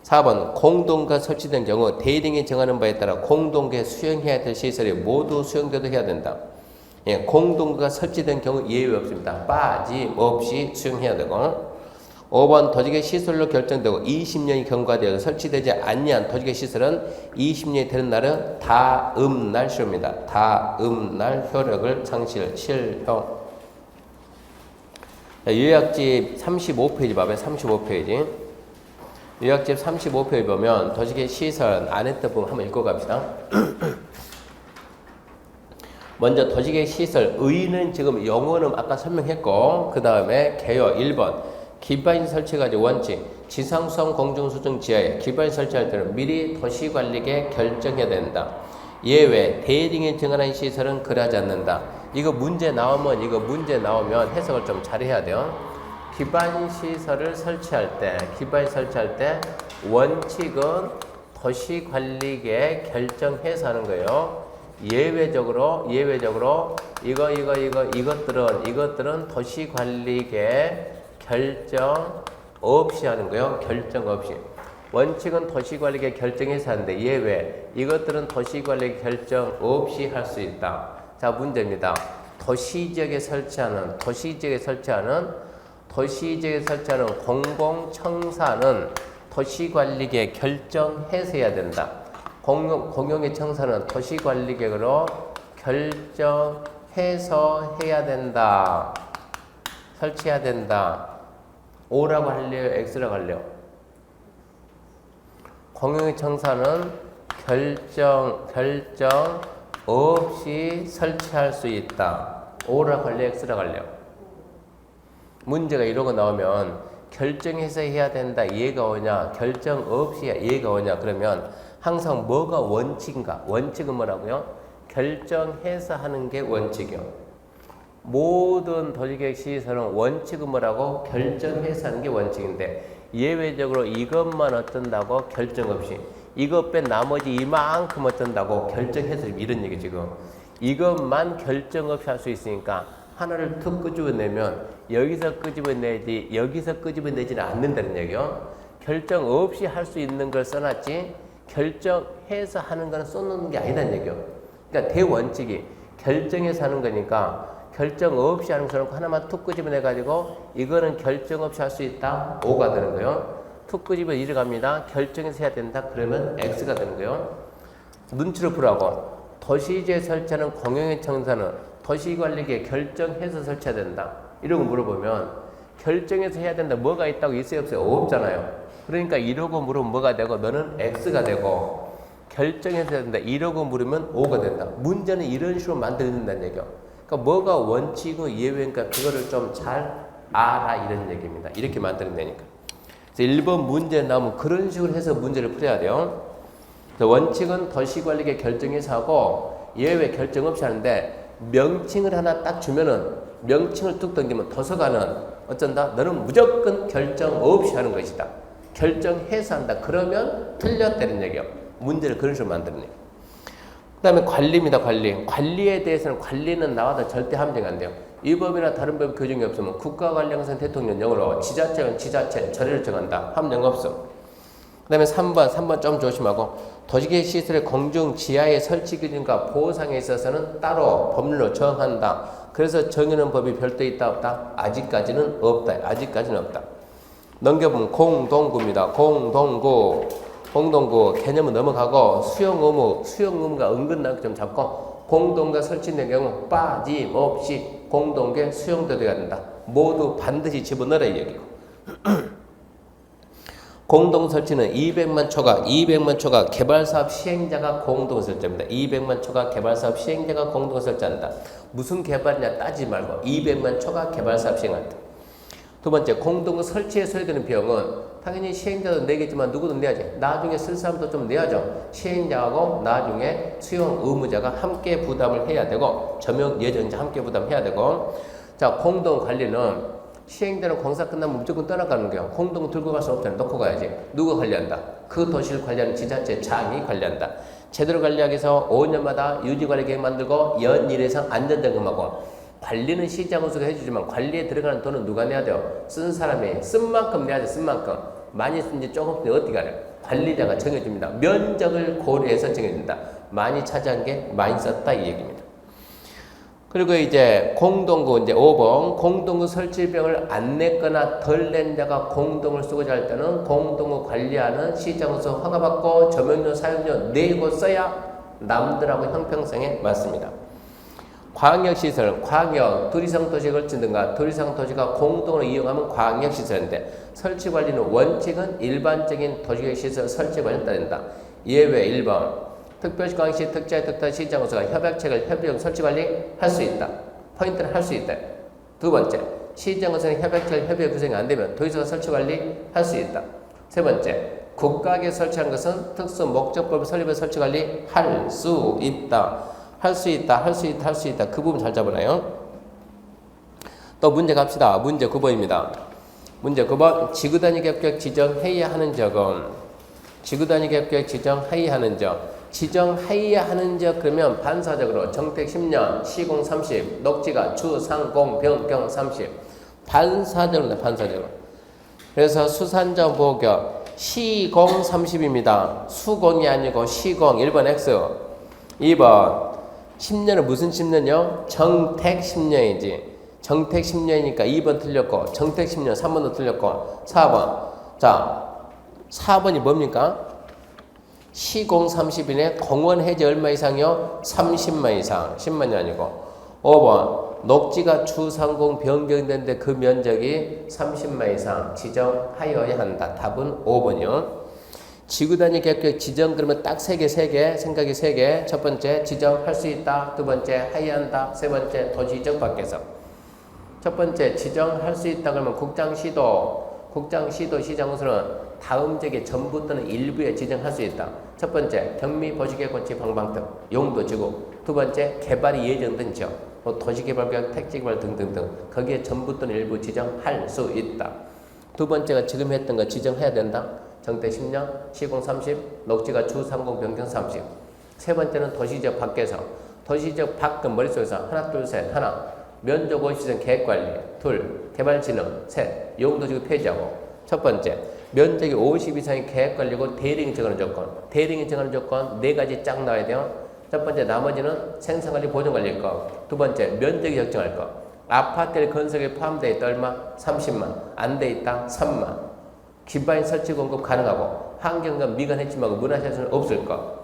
4번 공동가 설치된 경우 대리인이 정하는 바에 따라 공동가에 수용해야 될 시설이 모두 수용되도록 해야 된다. 예, 공동가가 설치된 경우 예외 없습니다. 빠짐없이 수용해야 되고. 5번 도시계획 시설로 결정되고 20년이 경과되어 설치되지 않는 도시계획 시설은 20년이 되는 날은 다음 날 시효입니다. 다음 날 효력을 상실, 실효. 요약집 35페이지 봐봐요. 35페이지. 요약집 35페이지 보면 도시계획 시설 안 했던 부분 한번 읽어갑시다. 먼저 도시계획 시설 의는 지금 영어는 아까 설명했고 그 다음에 개요 1번 기반 설치가지 원칙 지상수상 공중수중 지하에 기반 설치할 때는 미리 도시관리계 결정해야 된다. 예외 대리인이 정하는 시설은 그러하지 않는다. 이거 문제 나오면 해석을 좀 잘해야 돼요. 기반 시설을 설치할 때 원칙은 도시관리계 결정해서 하는 거예요. 예외적으로 이것들은 도시관리계 결정 없이 하는 거예요. 결정 없이. 원칙은 도시관리계 결정해서 하는데 예외 이것들은 도시관리계 결정 없이 할 수 있다. 자, 문제입니다. 도시지역에 설치하는 공공청사는 도시관리계 결정해서 해야 된다. 공용의 청사는 도시관리계획으로 결정해서 해야 된다. 설치해야 된다. O라고 할래요? X라고 할래요? 공용의 청사는 결정 없이 설치할 수 있다. O라고 할래요? X라고 할래요? 문제가 이러고 나오면 결정해서 해야 된다. 얘가 오냐? 결정 없이 얘가 오냐? 그러면 항상 뭐가 원칙인가? 원칙은 뭐라고요? 결정해서 하는 게 원칙이요. 모든 도시계획 시설은 원칙은 뭐라고? 결정해서 하는 게 원칙인데 예외적으로 이것만 어떤다고? 결정 없이. 이것 뺀 나머지 이만큼 어떤다고? 결정해서 이런 얘기 지금. 이것만 결정 없이 할 수 있으니까 하나를 툭 끄집어내면 여기서 끄집어내지 여기서 끄집어내지는 않는다는 얘기요. 결정 없이 할 수 있는 걸 써놨지 결정해서 하는 거는 써놓는 게 아니다는 얘기요. 그러니까 대원칙이 결정해서 하는 거니까 결정 없이 하는 거는 하나만 툭 끄집어내가지고 이거는 결정 없이 할 수 있다. O가 되는 거예요. 툭 끄집어 이리 갑니다. 결정해서 해야 된다. 그러면 X가 되는 거예요. 눈치를 보라고. 도시지에 설치하는 공용의 청사는 도시관리계획 결정해서 설치해야 된다. 이런 거 물어보면 결정해서 해야 된다. 뭐가 있다고 있어요? 없어요? 없잖아요. 그러니까 이러고 물으면 뭐가 되고 너는 X가 되고 결정해서 해야 된다. 이러고 물으면 O가 된다. 문제는 이런 식으로 만들어진다는 얘기요. 그러니까 뭐가 원칙이고 예외니까 그거를 좀 잘 알아 이런 얘기입니다. 이렇게 만들어내니까. 그래서 1번 문제 나오면 그런 식으로 해서 문제를 풀어야 돼요. 원칙은 도시관리계 결정해서 하고 예외 결정 없이 하는데 명칭을 하나 딱 주면은 명칭을 뚝 던지면 도서관은 어쩐다? 너는 무조건 결정 없이 하는 것이다. 결정해서 한다. 그러면 틀렸다는 얘기예요. 문제를 그런 식으로 만드는 얘기. 그 다음에 관리입니다. 관리에 대해서는 관리는 나와도 절대 함정 안 돼요. 이 법이나 다른 법 규정이 없으면 국가관리행사는 대통령령으로 지자체는 지자체 처리를 정한다. 함정 없어. 그 다음에 3번 좀 조심하고 도시계획 시설의 공중 지하의 설치 기준과 보상에 있어서는 따로 법률로 정한다. 그래서 정해놓은 법이 별도 있다 없다? 아직까지는 없다. 넘겨보면 공동구입니다. 공동구 개념은 넘어가고 수용 의무가 은근 좀 잡고 공동구가 설치된 경우 빠짐없이 공동구에 수용돼야 된다. 모두 반드시 집어넣어라 이 얘기고. 공동 설치는 200만 초과 개발사업 시행자가 공동 설치합니다. 200만 초과 개발사업 시행자가 공동 설치한다. 무슨 개발이냐 따지지 말고 200만 초과 개발사업 시행한다. 두 번째, 공동 설치에 소요되는 비용은 당연히 시행자도 내겠지만 누구도 내야지. 나중에 쓸 사람도 좀 내야죠. 시행자하고 나중에 수용 의무자가 함께 부담을 해야 되고 점용 예정자 함께 부담해야 되고. 자, 공동 관리는 시행자는 공사 끝나면 무조건 떠나가는 거예요. 공동 들고 갈 수 없잖아요. 놓고 가야지. 누가 관리한다? 그 도시를 관리하는 지자체 장이 관리한다. 제대로 관리하기 위해서 5년마다 유지관리 계획 만들고 연 1 이상 안전점검하고 관리는 시장으로서 해주지만 관리에 들어가는 돈은 누가 내야 돼요? 쓴 사람이 쓴 만큼 내야 돼. 쓴 만큼. 많이 쓴지 조금 쓴지 어떻게 알아요? 관리자가 정해줍니다. 면적을 고려해서 정해준다. 많이 차지한 게 많이 썼다 이 얘기입니다. 그리고 이제 공동구 이제 5번 공동구 설치비용을 안 냈거나 덜 낸 자가 공동을 쓰고자 할 때는 공동구 관리하는 시장으로서 허가받고 점용료 사용료 내고 써야 남들하고 형평성에 맞습니다. 광역시설, 둘이상 도시에 걸친든가 둘이상 도시가 공동으로 이용하면 광역시설인데 설치관리는 원칙은 일반적인 도시계획시설 설치관리에 따른다. 예외 1번 특별시 광역시 특자의 특단 시장으로서 협약책을 협의용 설치관리 할 수 있다. 포인트는 할 수 있다. 두 번째, 시장으로서는 협약책을 협의에 구성이 안 되면 도시가 설치관리 할 수 있다. 세 번째, 국가계획 설치하는 것은 특수 목적법 설립에 설치관리 할 수 있다. 할 수 있다. 그 부분 잘 잡아놔요. 또 문제 갑시다. 문제 9번입니다. 문제 9번 지구단위 계획 지정해야 하는 적 지정해야 하는 적 그러면 반사적으로 정택 10년, 시공 30, 녹지가 주, 상, 공, 변경 30 반사적으로. 그래서 수산자 보격 시공 30입니다. 수공이 아니고 시공 1번 X 2번 10년은 무슨 10년이요? 정택 10년이지. 정택 10년이니까 2번 틀렸고 정택 10년 3번도 틀렸고 4번 자 4번이 뭡니까? 시공 30인에 공원 해제 얼마 이상이요? 30만 이상 10만이 아니고 5번 녹지가 주상공 변경되는데 그 면적이 30만 이상 지정하여야 한다. 답은 5번이요. 지구단위 계획 지정 그러면 딱 3개 생각이 3개. 첫 번째 지정할 수 있다. 두 번째 해야 한다. 세 번째 도시지정 밖에서. 첫 번째 지정할 수 있다 그러면 국장시도 시장으로서는 다음 지역에 전부 또는 일부에 지정할 수 있다. 첫 번째 경미 도시계획 고치 방방 등 용도지구. 두 번째 개발이 예정된 지역 도시개발계획 택지개발 등등등 거기에 전부 또는 일부 지정할 수 있다. 두 번째가 지금 했던 거 지정해야 된다. 정택 10년, 시공 30, 녹지가 주 30, 변경 30. 세 번째는 도시지역 밖에서. 도시지역 밖은 머릿속에서 하나, 둘, 셋. 하나, 면적 50선 계획관리. 둘, 개발진흥. 셋, 용도지구 폐지하고. 첫 번째, 면적이 50 이상의 계획관리고 대리인이 정하는 조건. 대리인이 정하는 조건 4가지 쫙 나와야 돼요. 첫 번째, 나머지는 생산관리, 보존관리일 거. 두 번째, 면적이 결정할 거. 아파트의 건설에 포함되어 있다 얼마? 30만. 안 돼 있다? 3만. 기반인 설치 공급 가능하고 환경과 미관 해침하고 문화시설은 없을 것.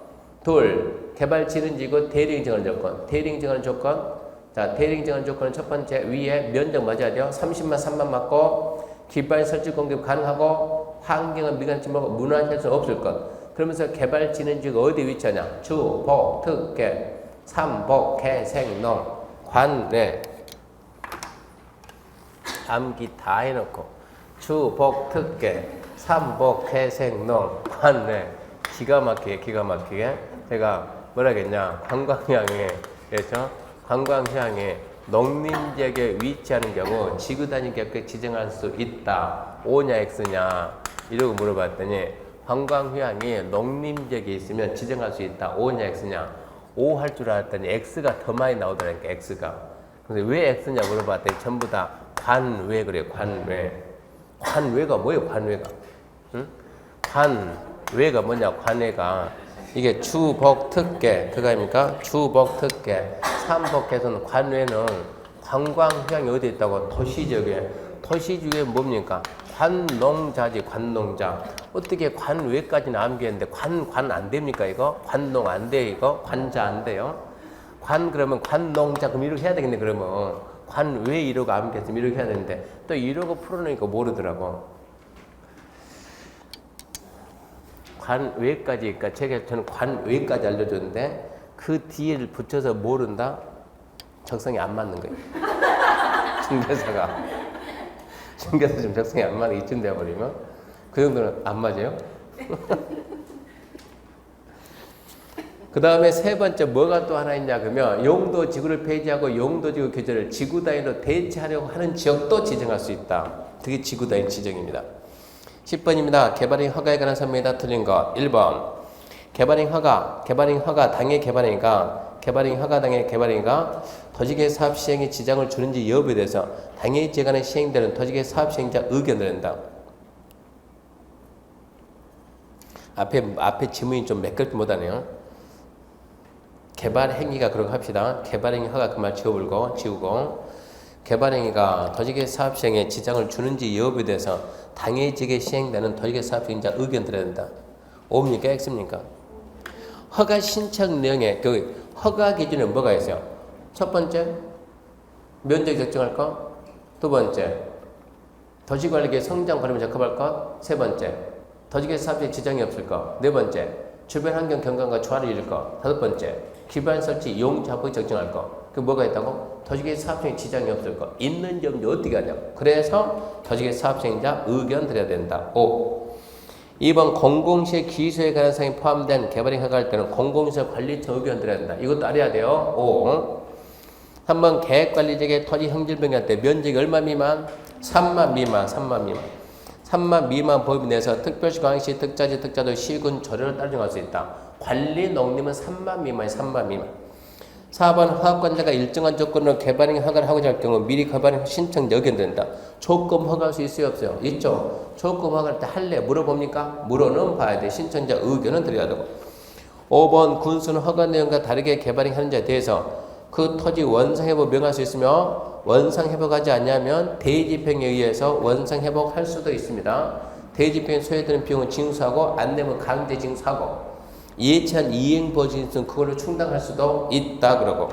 둘, 개발 진흥지구 대리인 정하는 조건. 대리인 정하는 조건 자, 대리인 정한 조건은 첫 번째 위에 면적 맞아야 돼요. 30만 3만 맞고 기반 설치 공급 가능하고 환경은 미관치 말고 문화할 수 없을 것. 그러면서 개발 진행지가 어디 위치하냐? 주, 복, 특계, 삼복, 개, 생, 농, 관내 암기 다 해놓고 주, 복, 특계, 삼복, 개, 생, 농, 관내 기가 막히게 제가 뭐라 하겠냐? 관광향에 그래서 관광향에 농림지역에 위치하는 경우 지구 단위 격에 지정할 수 있다. O냐 X냐 이러고 물어봤더니 관광휴양이 농림지역에 있으면 지정할 수 있다. O냐 X냐 O 할 줄 알았더니 X가 더 많이 나오더라니까. X가. 그래서 왜 X냐 물어봤더니 전부 다 관외 그래요. 관외. 관외가 뭐예요? 관외가. 응? 관외가 뭐냐? 관외가 이게 주복특계 그거 아닙니까? 주복특계 삼복해서는 관외는 관광휴양이 어디 있다고? 도시지역에. 도시지역에 뭡니까? 관농자지. 관농자. 어떻게 관외까지는 암기했는데 관 안 됩니까 이거? 관농 안 돼 이거? 관자 안 돼요? 관 그러면 관농자 그럼 이렇게 해야 되겠네. 그러면 관외 이러고 암기했으면 이렇게 해야 되는데 또 이러고 풀어놓으니까 모르더라고. 관외까지, 그러니까 저는 관외까지 알려줬는데 그 뒤를 붙여서 모른다? 적성이 안 맞는 거예요. 중개사가. 중개사 지금 적성이 안 맞는 이쯤 되어버리면 그 정도는 안 맞아요? 그 다음에 세 번째 뭐가 또 하나 있냐 그러면 용도지구를 폐지하고 용도지구 규제를 지구 단위로 대체하려고 하는 지역도 지정할 수 있다. 그게 지구 단위 지정입니다. 10번입니다. 개발행 허가에 관한 설명이다. 틀린 것. 1번. 개발행 허가 당의 개발행위가 개발행 허가 당의 개발행위가 도시계획 사업 시행에 지장을 주는지 여부에 대해서 당의 제간에 시행되는 도시계획 사업 시행자 의견을 낸다. 앞에 지문이 좀 매끄럽지 못하네요. 개발행위가 그렇게 합시다. 개발행위 허가 그 말 지우고 개발행위가 도시계획 사업 시행에 지장을 주는지 여부에 대해서 당해지게 시행되는 도시계획 사업 시행자 의견 들어야 된다. O입니까? X입니까? 허가 신청 내용에 그 허가 기준은 뭐가 있어요? 첫 번째, 면적 적정할 것. 두 번째, 도시관리계획 성장 관리만 적합할 것. 세 번째, 도시계획 사업 시행 지장이 없을 것. 네 번째, 주변 환경 경관과 조화를 이룰 것. 다섯 번째, 기반 설치 용자폭 적정할 것. 그 뭐가 있다고? 도시계획 사업시행 지장이 없을 것. 있는지 없는지 어떻게 하냐고. 그래서 도시계획 사업시행자 의견 드려야 된다. 5. 2번 공공시의 기소에 관한 사항이 포함된 개발행 허가할 때는 공공시설 관리청 의견 드려야 된다. 이것도 알아야 돼요. 5. 3번 계획관리지역의 토지 형질변경할 때 면적이 얼마 미만? 3만 미만. 3만 미만 범위 내에서 특별시, 광역시, 특자지, 특자도 시군 조례를 따라 정할 수 있다. 관리 농림은 3만 미만이 3만 미만. 4번 허가권자가 일정한 조건으로 개발행 허가를 하고자 할 경우 미리 개발행 신청자 의견 된다. 조건 허가할 수 있어요? 없어요? 있죠. 조건 허가할 때 할래? 물어봅니까? 물어는 봐야 돼. 신청자 의견은 드려야 되고. 5번 군수는 허가 내용과 다르게 개발행 하는지에 대해서 그 토지 원상회복 명할 수 있으며 원상회복하지 않냐면 대지평에 의해서 원상회복할 수도 있습니다. 대지평에 소요되는 비용은 징수하고 안 내면 강제 징수하고 예치한 이행보증은 그걸로 충당할 수도 있다 그러고.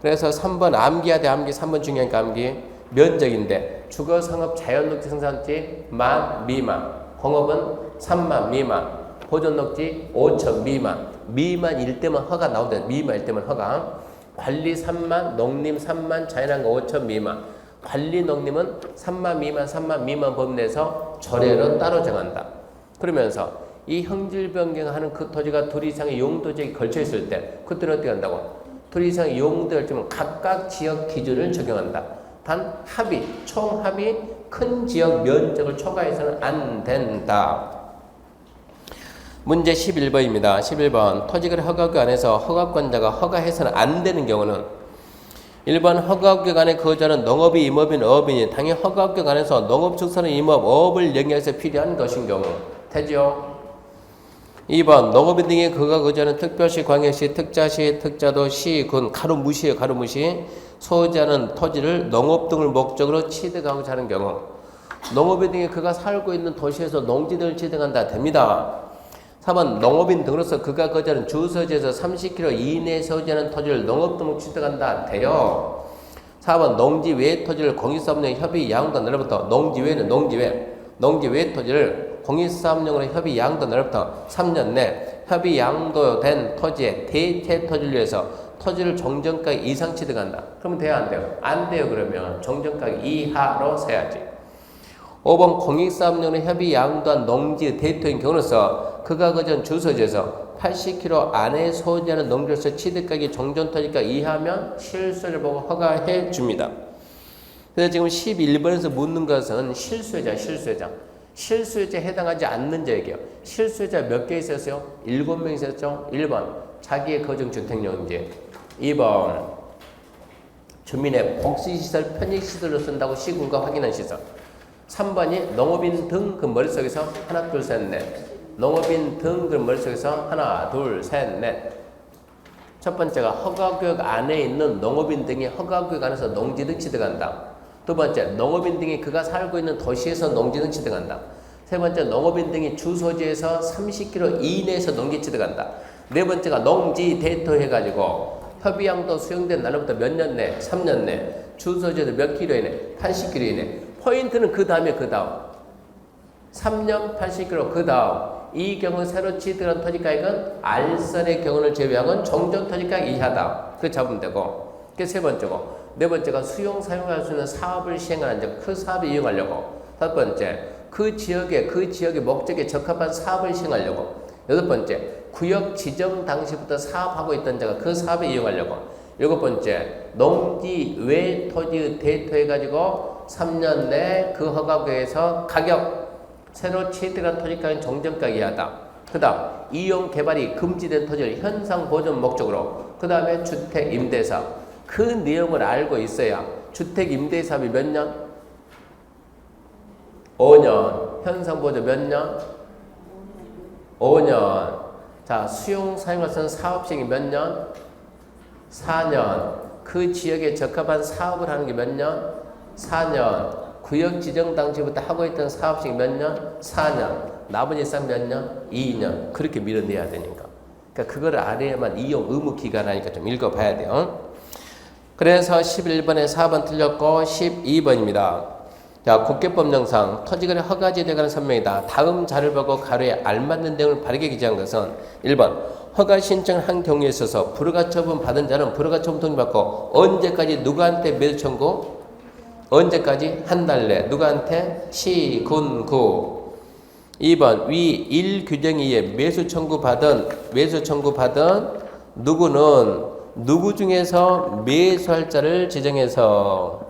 그래서 3번 암기해야 돼. 암기 3번 중요하니까 암기. 면적인데 주거상업 자연녹지 생산지 만 미만, 공업은 3만 미만, 보존녹지 5천 미만. 미만일 때만 허가 나온다. 미만일 때만 허가. 관리 3만, 농림 3만, 자연환경 5천 미만. 관리 농림은 3만 미만 범위 내에서 조례로 따로 정한다. 그러면서 이 형질 변경하는 그 토지가 둘 이상의 용도지역에 걸쳐 있을 때 그때는 어떻게 한다고? 둘 이상의 용도를 주면 각각 지역 기준을 적용한다. 단 총합이 큰 지역 면적을 초과해서는 안 된다. 문제 11번입니다. 11번 토지거래 허가구역 안에서 허가권자가 허가해서는 안 되는 경우는 1번 허가구역 안에 거주하는 농업이 임업인 어업인이 당연히 허가구역 안에서 농업 축산업 임업 어업을 영위해서 필요한 것인 경우 되죠. 2번 농업인 등이 그가 거주하는 특별시, 광역시, 특자시, 특자도, 시, 군, 가로 무시 소유자는 토지를 농업 등을 목적으로 취득하고자 하는 경우 농업인 등이 그가 살고 있는 도시에서 농지등을 취득한다. 됩니다. 4번 농업인 등으로서 그가 거주하는 주소지에서 30km 이내에 소지하는 토지를 농업등록 취득한다. 돼요. 4번 농지 외 토지를 공익사업용 협의 양도 날로부터 농지 외 토지를 공익사업용으로 협의 양도 날로부터 3년 내 협의 양도된 토지의 대체 토지를 위해서 토지를 종전가격 이상 취득한다. 그러면 돼요, 안 돼요? 안 돼요. 그러면 종전가격 이하로 세야지. 5번 공익사업용으로 협의 양도한 농지의 대토인 경우로서 그가 거주한 주소지에서 80km 안에 소지하는 농지로서 취득가격이 종전토지가 이하면 실수를 보고 허가해 줍니다. 그래서 지금 11번에서 묻는 것은 실수요자에 해당하지 않는 자에게요. 실수요자 몇 개 있었어요? 7명 있었죠? 1번 자기의 거중주택용지, 2번 주민의 복지시설, 편익시설로 쓴다고 시군과 확인한 시설, 3번이 농업인 등 그 머릿속에서 하나 둘 셋 넷, 농업인 등 그 머릿속에서 하나 둘 셋 넷. 첫 번째가 허가구역 안에 있는 농업인 등이 허가구역 안에서 농지 등 취득한다. 두 번째, 농업인 등이 그가 살고 있는 도시에서 농지 등 취득한다. 세 번째, 농업인 등이 주소지에서 30km 이내에서 농지 취득한다. 네 번째가 농지 대토 해가지고 협의양도 수용된 날로부터 몇 년 내, 3년 내, 주소지에서 몇 킬로 이내, 80km 이내. 포인트는 그 다음에 그 다음. 3년 80km 그 다음. 이 경우 새로 취득한 토지가액은 알선의 경우를 제외하고는 종전 토지가액 이하다. 그렇게 잡으면 되고. 그게 세 번째고. 네 번째가 수용 사용할 수 있는 사업을 시행하는 자, 그 사업을 이용하려고. 다섯 번째, 그 지역의 목적에 적합한 사업을 시행하려고. 여섯 번째, 구역 지정 당시부터 사업하고 있던 자가 그 사업을 이용하려고. 일곱 번째, 농지 외 토지 대토해가지고 3년 내 그 허가구에서 가격, 새로 취득한 토지가격은 종전가격 이하다. 그 다음, 이용 개발이 금지된 토지를 현상 보존 목적으로. 그 다음에 주택 임대사업. 그 내용을 알고 있어야 주택 임대사업이 몇 년? 5년. 현상 보존 몇 년? 5년. 자, 수용 사용할 수 있는 사업 시행이 몇 년? 4년. 그 지역에 적합한 사업을 하는 게 몇 년? 4년. 구역 지정 당시부터 하고 있던 사업 시행이 몇 년? 4년. 나머지 쌍 몇 년? 2년. 그렇게 밀어내야 되니까. 그러니까 그거를 알아야만 이용 의무 기간하니까 좀 읽어봐야 돼요. 그래서 11번에 4번 틀렸고 12번입니다. 자, 국계법령상 토지거래 허가지에 관한 설명이다. 다음 자료를 보고 가로에 알맞는 내용을 바르게 기재한 것은 1번 허가 신청을 한 경우에 있어서 불허가 처분 받은 자는 불허가 처분 통지받고 언제까지 누구한테 매수 청구? 언제까지? 한 달 내. 누구한테? 시군구. 2번 위 1 규정에 의해 매수 청구받은 누구는 누구 중에서 매수할 자를 지정해서.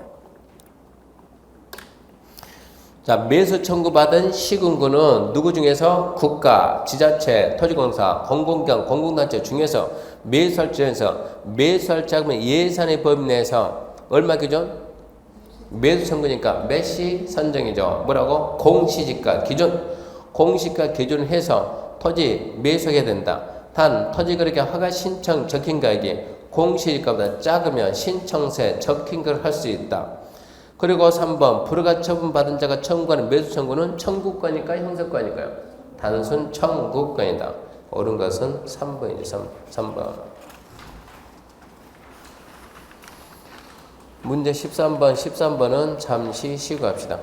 자, 매수 청구받은 시군구는 누구 중에서? 국가, 지자체, 토지공사, 공공기관, 공공단체 중에서 매수할 지정해서 매수할 자금은 예산의 범위 내에서 얼마 기준? 매수 청구니까 매시 선정이죠. 뭐라고? 공시지가 기준. 공시가 기준을 해서 토지 매수해야 된다. 단 토지거래가 허가 신청 적힌 가액이 공시지가보다 작으면 신청세 적힌 걸 할 수 있다. 그리고 3번 불허가 처분받은 자가 청구하는 매수 청구는 청구권일까요? 형사권일까요? 단순 청구권이다. 옳은 것은 3번이죠. 3번. 문제 13번은 잠시 쉬고 합시다.